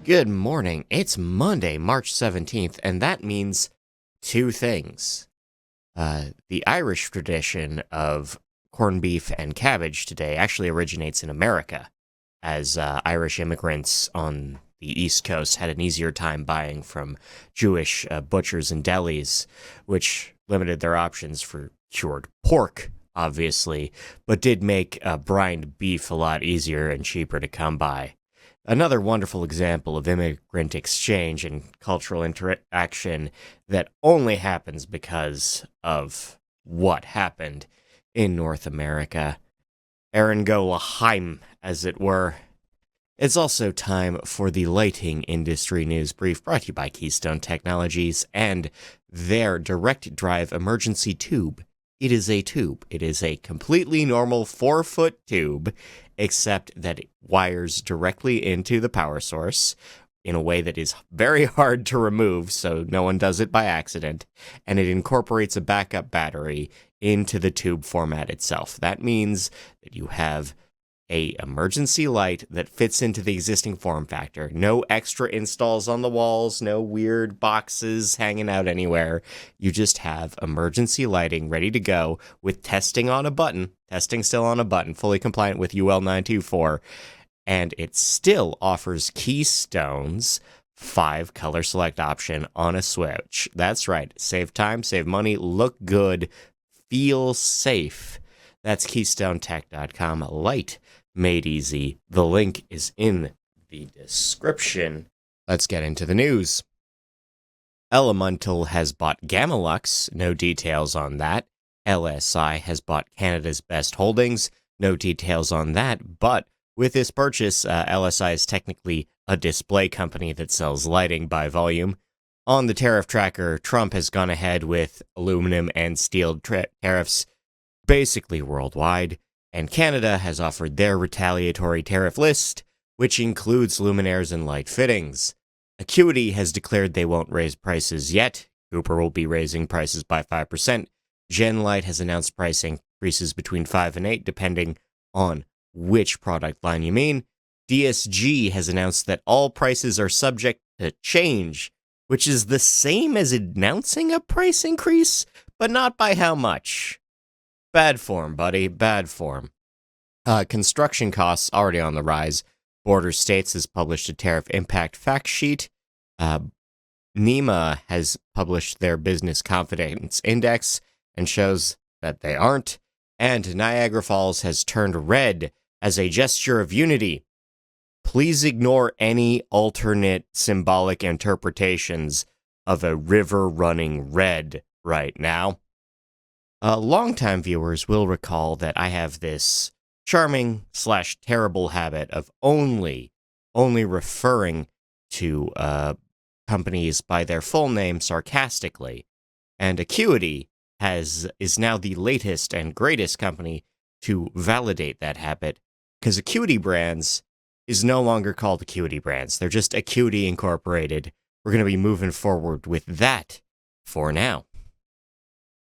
Good morning. It's Monday, March 17th, and that means two things. The Irish tradition of corned beef and cabbage today actually originates in America, as Irish immigrants on the East Coast had an easier time buying from Jewish butchers and delis, which limited their options for cured pork, obviously, but did make brined beef a lot easier and cheaper to come by. Another wonderful example of immigrant exchange and cultural interaction that only happens because of what happened in North America. Aaron go Laheim, as it were. It's also time for the lighting industry news brief brought to you by Keystone Technologies and their direct drive emergency tube. It is a tube. It is a completely normal 4-foot tube, except that it wires directly into the power source in a way that is very hard to remove, so no one does it by accident, and it incorporates a backup battery into the tube format itself. That means that you have a emergency light that fits into the existing form factor. No extra installs on the walls, no weird boxes hanging out anywhere. You just have emergency lighting ready to go with testing still on a button, fully compliant with UL 924, and it still offers Keystone's 5 color select option on a switch. That's right. Save time, save money, look good, feel safe. That's KeystoneTech.com. Light made easy. The link is in the description. Let's get into the news. Elemental has bought Gamalux. No details on that. LSI has bought Canada's Best Holdings. No details on that. But with this purchase, LSI is technically a display company that sells lighting by volume. On the tariff tracker, Trump has gone ahead with aluminum and steel tariffs basically worldwide, and Canada has offered their retaliatory tariff list, which includes luminaires and light fittings. Acuity has declared they won't raise prices yet. Cooper will be raising prices by 5%. Genlight has announced price increases between 5 and 8, depending on which product line you mean. DSG has announced that all prices are subject to change, which is the same as announcing a price increase, but not by how much. Bad form, buddy. Bad form. Construction costs already on the rise. Border States has published a tariff impact fact sheet. NEMA has published their business confidence index and shows that they aren't. And Niagara Falls has turned red as a gesture of unity. Please ignore any alternate symbolic interpretations of a river running red right now. Longtime viewers will recall that I have this charming/terrible habit of only referring to companies by their full name sarcastically, and Acuity is now the latest and greatest company to validate that habit, because Acuity Brands is no longer called Acuity Brands. They're just Acuity Incorporated. We're going to be moving forward with that for now.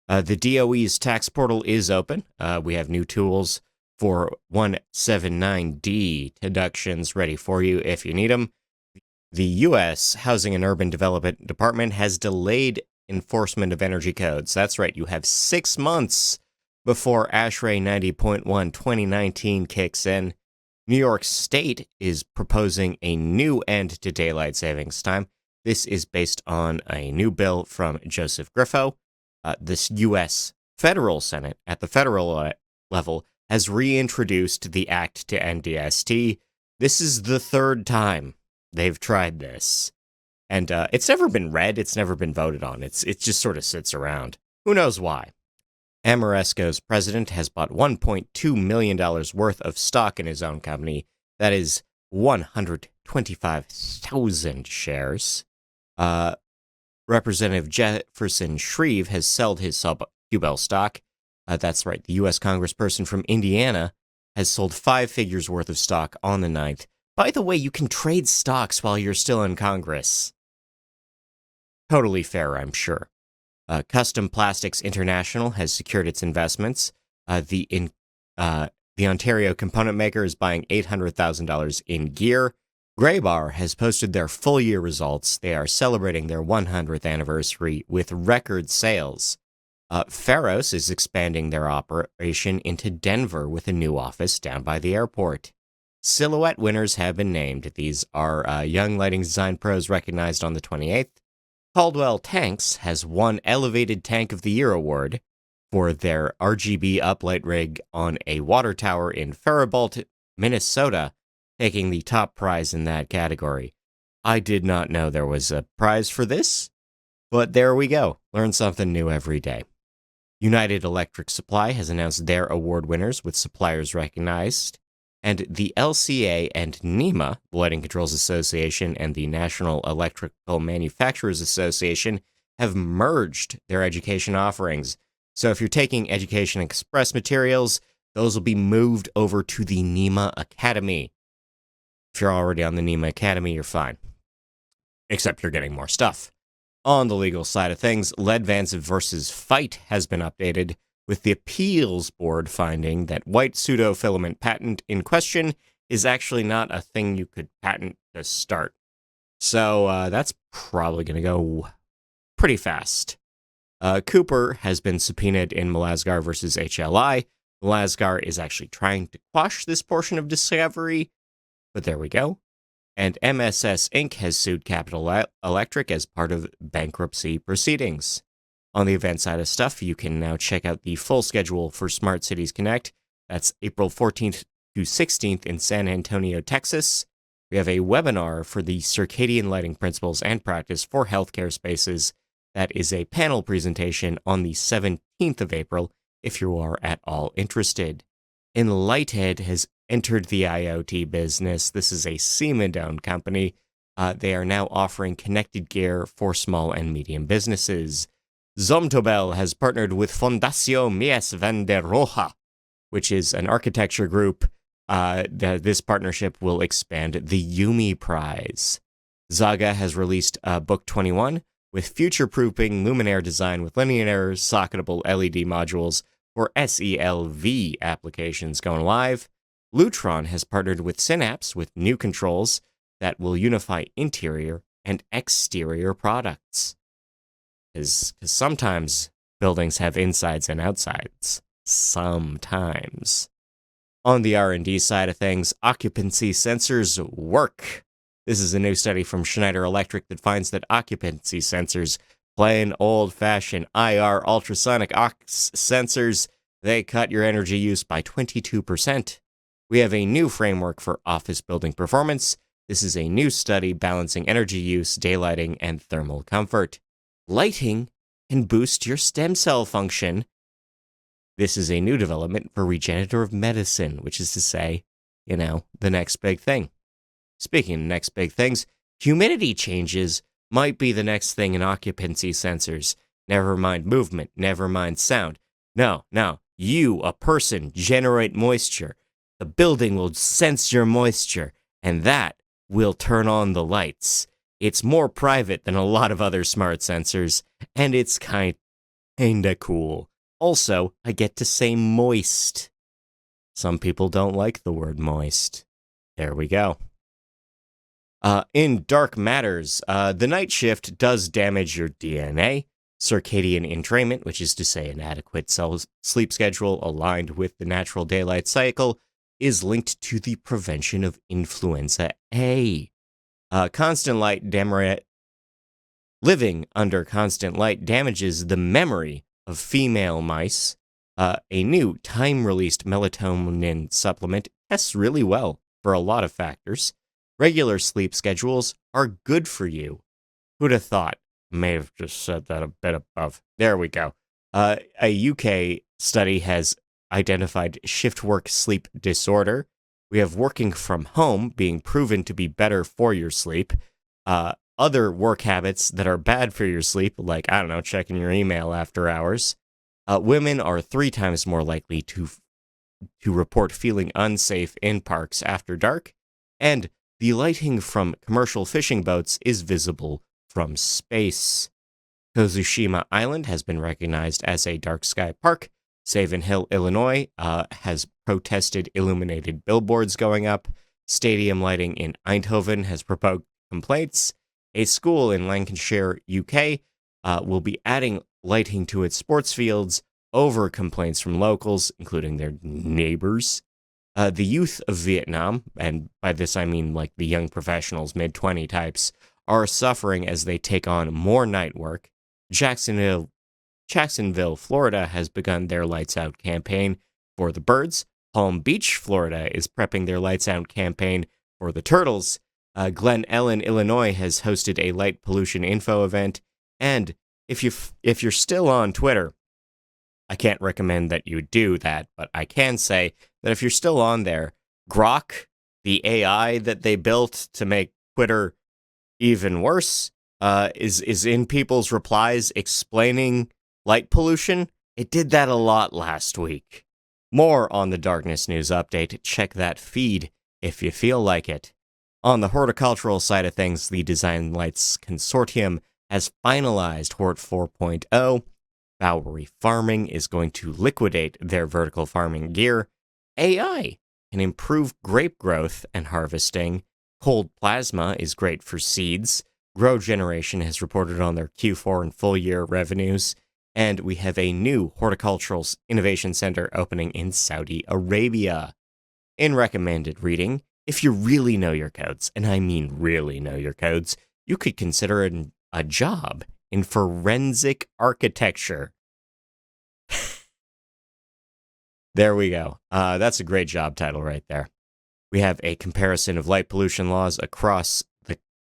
The DOE's tax portal is open. We have new tools for 179D deductions ready for you if you need them. The U.S. Housing and Urban Development Department has delayed enforcement of energy codes. That's right, you have 6 months before ASHRAE 90.1 2019 kicks in. New York State is proposing a new end to daylight savings time. This is based on a new bill from Joseph Griffo. This U.S. Federal Senate, at the federal level, has reintroduced the act to end DST. This is the 3rd time they've tried this. And it's never been read, it's never been voted on. It just sort of sits around. Who knows why? Amoresco's president has bought $1.2 million worth of stock in his own company. That is 125,000 shares. Representative Jefferson Shreve has sold his Qbel stock. That's right, the U.S. congressperson from Indiana has sold 5 figures worth of stock on the 9th. By the way, you can trade stocks while you're still in Congress. Totally fair, I'm sure. Custom Plastics International has secured its investments. The Ontario component maker is buying $800,000 in gear. Graybar has posted their full year results. They are celebrating their 100th anniversary with record sales. Pharos is expanding their operation into Denver with a new office down by the airport. Silhouette winners have been named. These are Young Lighting Design Pros recognized on the 28th. Caldwell Tanks has won Elevated Tank of the Year award for their RGB uplight rig on a water tower in Faribault, Minnesota, taking the top prize in that category. I did not know there was a prize for this, but there we go. Learn something new every day. United Electric Supply has announced their award winners with suppliers recognized, and the LCA and NEMA, the Lighting Controls Association and the National Electrical Manufacturers Association, have merged their education offerings. So if you're taking Education Express materials, those will be moved over to the NEMA Academy. If you're already on the NEMA Academy, you're fine. Except you're getting more stuff. On the legal side of things, Ledvance versus Fight has been updated, with the appeals board finding that white pseudofilament patent in question is actually not a thing you could patent to start. So that's probably going to go pretty fast. Cooper has been subpoenaed in Melasgar versus HLI. Melasgar is actually trying to quash this portion of discovery, but there we go. And MSS Inc. has sued Capital Electric as part of bankruptcy proceedings. On the event side of stuff, you can now check out the full schedule for Smart Cities Connect. That's April 14th to 16th in San Antonio, Texas. We have a webinar for the Circadian Lighting Principles and Practice for Healthcare Spaces. That is a panel presentation on the 17th of April, if you are at all interested. Enlighted has entered the IoT business. This is a Siemens-owned company. They are now offering connected gear for small and medium businesses. Zomtobel has partnered with Fundació Mies van der Rohe, which is an architecture group. This partnership will expand the Yumi Prize. Zaga has released Book 21 with future-proofing luminaire design with linear socketable LED modules for SELV applications going live. Lutron has partnered with Synapse with new controls that will unify interior and exterior products. Because sometimes buildings have insides and outsides. Sometimes. On the R&D side of things, occupancy sensors work. This is a new study from Schneider Electric that finds that occupancy sensors, plain old-fashioned IR ultrasonic sensors, they cut your energy use by 22%. We have a new framework for office building performance. This is a new study balancing energy use, daylighting, and thermal comfort. Lighting can boost your stem cell function. This is a new development for regenerative medicine, which is to say, the next big thing. Speaking of next big things, humidity changes might be the next thing in occupancy sensors. Never mind movement, never mind sound. No, you, a person, generate moisture. The building will sense your moisture, and that will turn on the lights. It's more private than a lot of other smart sensors, and it's kinda cool. Also, I get to say moist. Some people don't like the word moist. There we go. In dark matters, the night shift does damage your DNA. Circadian entrainment, which is to say an adequate sleep schedule aligned with the natural daylight cycle, is linked to the prevention of influenza A. Constant light living under constant light damages the memory of female mice. A new time-released melatonin supplement tests really well for a lot of factors. Regular sleep schedules are good for you. Who'd have thought? May have just said that a bit above. There we go. A UK study has identified shift work sleep disorder. We have working from home being proven to be better for your sleep. Other work habits that are bad for your sleep, like, checking your email after hours. Women are 3 times more likely to report feeling unsafe in parks after dark. And the lighting from commercial fishing boats is visible from space. Kozushima Island has been recognized as a dark sky park. Savin Hill, Illinois, has protested illuminated billboards going up. Stadium lighting in Eindhoven has provoked complaints. A school in Lancashire, UK, will be adding lighting to its sports fields over complaints from locals, including their neighbors. The youth of Vietnam, and by this I mean like the young professionals, mid-20 types, are suffering as they take on more night work. Jacksonville, Florida has begun their Lights Out campaign for the birds. Palm Beach, Florida is prepping their Lights Out campaign for the turtles. Glen Ellen, Illinois has hosted a light pollution info event. And if you're still on Twitter, I can't recommend that you do that, but I can say that if you're still on there, Grok, the AI that they built to make Twitter even worse, is in people's replies explaining light pollution. It did that a lot last week. More on the Darkness News update. Check that feed if you feel like it. On the horticultural side of things, the Design Lights Consortium has finalized Hort 4.0. Bowery Farming is going to liquidate their vertical farming gear. AI can improve grape growth and harvesting. Cold plasma is great for seeds. Grow Generation has reported on their Q4 and full year revenues. And we have a new horticultural innovation center opening in Saudi Arabia. In recommended reading, if you really know your codes, and I mean really know your codes, you could consider a job in forensic architecture. There we go. That's a great job title right there. We have a comparison of light pollution laws across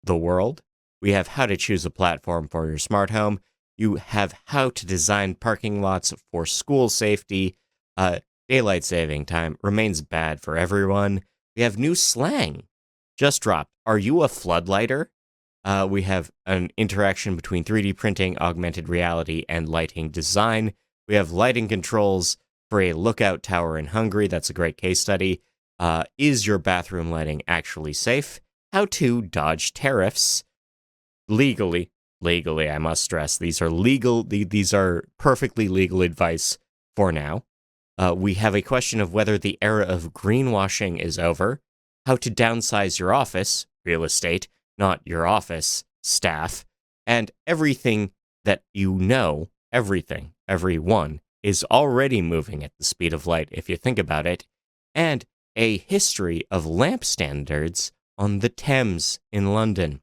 the world. We have how to choose a platform for your smart home. You have how to design parking lots for school safety. Daylight saving time remains bad for everyone. We have new slang just dropped. Are you a floodlighter? We have an interaction between 3D printing, augmented reality, and lighting design. We have lighting controls for a lookout tower in Hungary. That's a great case study. Is your bathroom lighting actually safe? How to dodge tariffs legally. Legally, I must stress, these are legal. These are perfectly legal advice for now. We have a question of whether the era of greenwashing is over. How to downsize your office, real estate, not your office staff, and everything that you know, everyone, is already moving at the speed of light, if you think about it, and a history of lamp standards on the Thames in London.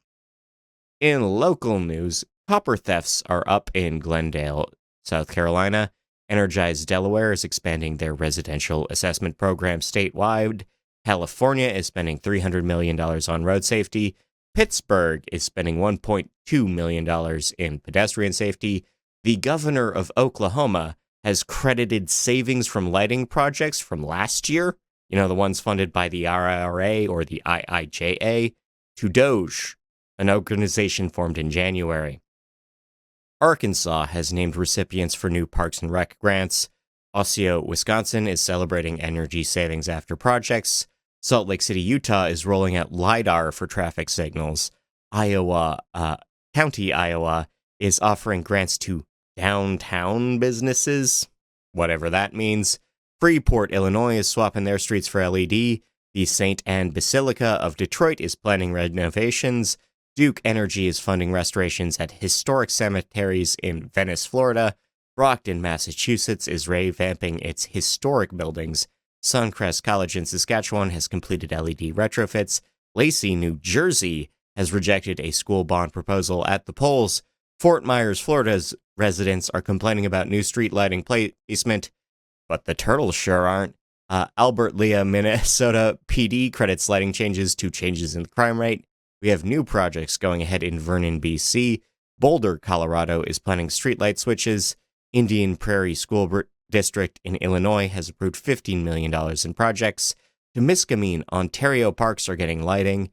In local news, copper thefts are up in Glendale, South Carolina. Energize Delaware is expanding their residential assessment program statewide. California is spending $300 million on road safety. Pittsburgh is spending $1.2 million in pedestrian safety. The governor of Oklahoma has credited savings from lighting projects from last year, the ones funded by the IRA or the IIJA, to Doge, an organization formed in January. Arkansas has named recipients for new Parks and Rec grants. Osseo, Wisconsin is celebrating energy savings after projects. Salt Lake City, Utah is rolling out LiDAR for traffic signals. County Iowa is offering grants to downtown businesses, whatever that means. Freeport, Illinois is swapping their streets for LED. The St. Anne Basilica of Detroit is planning renovations. Duke Energy is funding restorations at historic cemeteries in Venice, Florida. Brockton, Massachusetts is revamping its historic buildings. Suncrest College in Saskatchewan has completed LED retrofits. Lacey, New Jersey has rejected a school bond proposal at the polls. Fort Myers, Florida's residents are complaining about new street lighting placement, but the turtles sure aren't. Albert Lea, Minnesota PD credits lighting changes to changes in the crime rate. We have new projects going ahead in Vernon, BC. Boulder, Colorado is planning streetlight switches. Indian Prairie School District in Illinois has approved $15 million in projects. Temiskaming, Ontario parks are getting lighting.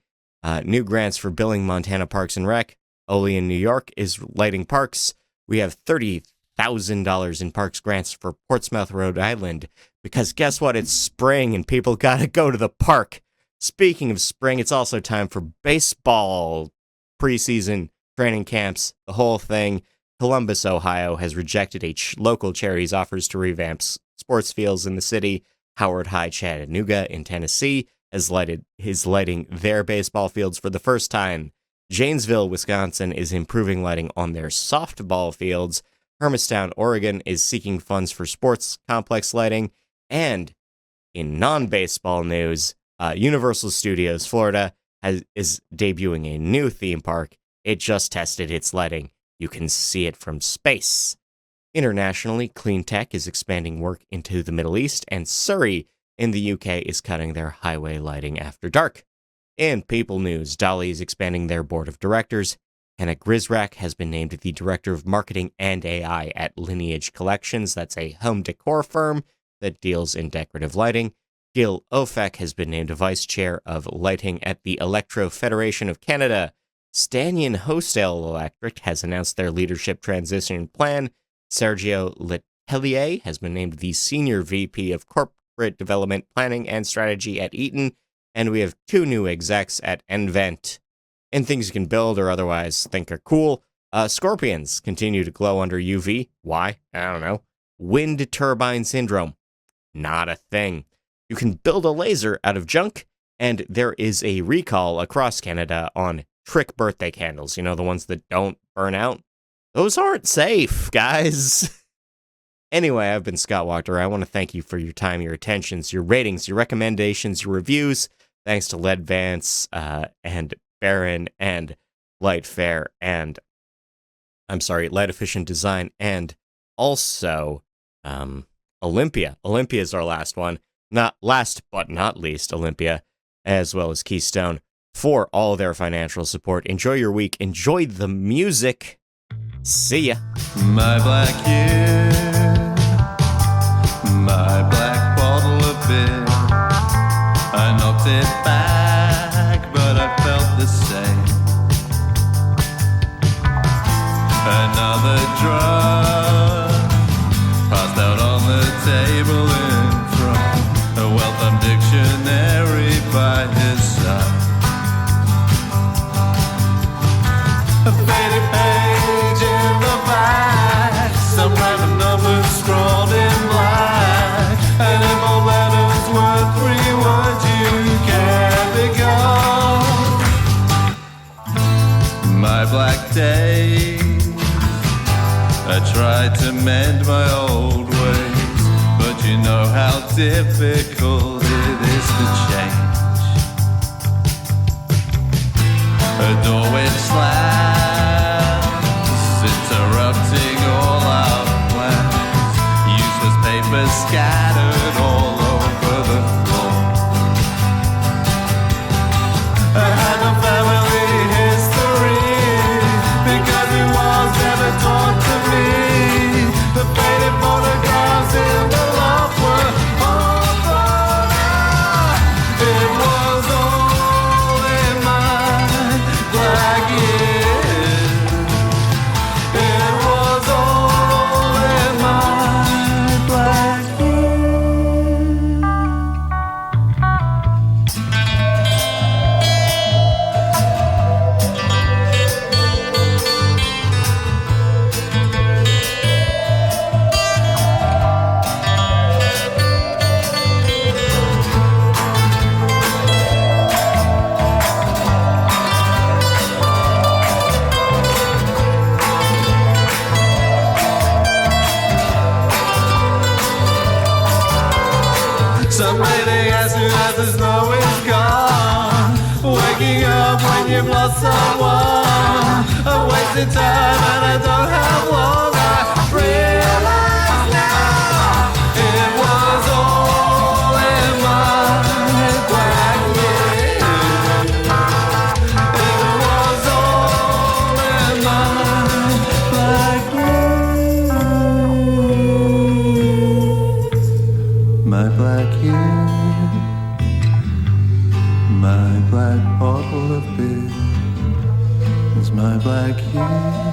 New grants for billing Montana Parks and Rec. Olean, New York is lighting parks. We have $30,000 in parks grants for Portsmouth, Rhode Island. Because guess what? It's spring and people gotta go to the park. Speaking of spring, it's also time for baseball preseason training camps, the whole thing. Columbus, Ohio has rejected a local charity's offers to revamp sports fields in the city. Howard High, Chattanooga in Tennessee is lighting their baseball fields for the first time. Janesville, Wisconsin is improving lighting on their softball fields. Hermistown, Oregon is seeking funds for sports complex lighting. And in non-baseball news, Universal Studios Florida is debuting a new theme park. It just tested its lighting. You can see it from space. Internationally, Clean Tech is expanding work into the Middle East, and Surrey in the UK is cutting their highway lighting after dark. In People news, Dolly is expanding their board of directors. Hannah Grisrak has been named the Director of Marketing and AI at Lineage Collections. That's a home decor firm that deals in decorative lighting. Gil Ofek has been named Vice Chair of Lighting at the Electro Federation of Canada. Stannion Hostel Electric has announced their leadership transition plan. Sergio Letelier has been named the Senior VP of Corporate Development Planning and Strategy at Eaton. And we have 2 new execs at nVent. In things you can build or otherwise think are cool, scorpions continue to glow under UV. Why? I don't know. Wind turbine syndrome. Not a thing. You can build a laser out of junk, and there is a recall across Canada on trick birthday candles. You know, the ones that don't burn out? Those aren't safe, guys. Anyway, I've been Scott Wachter. I want to thank you for your time, your attentions, your ratings, your recommendations, your reviews. Thanks to Led Vance and Baron and Light Efficient Design, and also Olympia. Olympia is our last one. Not last but not least, Olympia, as well as Keystone, for all their financial support. Enjoy your week. Enjoy the music. See ya. My black year, my black bottle of beer. I knocked it back, but I felt the same. Another drug passed out on the table in front. A well-thumbed dictionary by his side. A faded page in the back, some random numbers scrawled in black, and in bold letters were 3 words you can't become. My black days, I tried to mend my old ways, but you know how difficult it is to change. A doorway slams, interrupting all our plans. Useless paper scattered all over the floor. I had no family history, because it was never taught to me. The faded photographs in the loft were all thrown out. It was all in my black years. It was all in my black years. Some lady as soon as the snow is gone, waking up when you've lost someone. I'm wasting time and I don't have long. I realize now it was all in my black years. It was all in my black years. My black year, my black bottle of beer is my black year.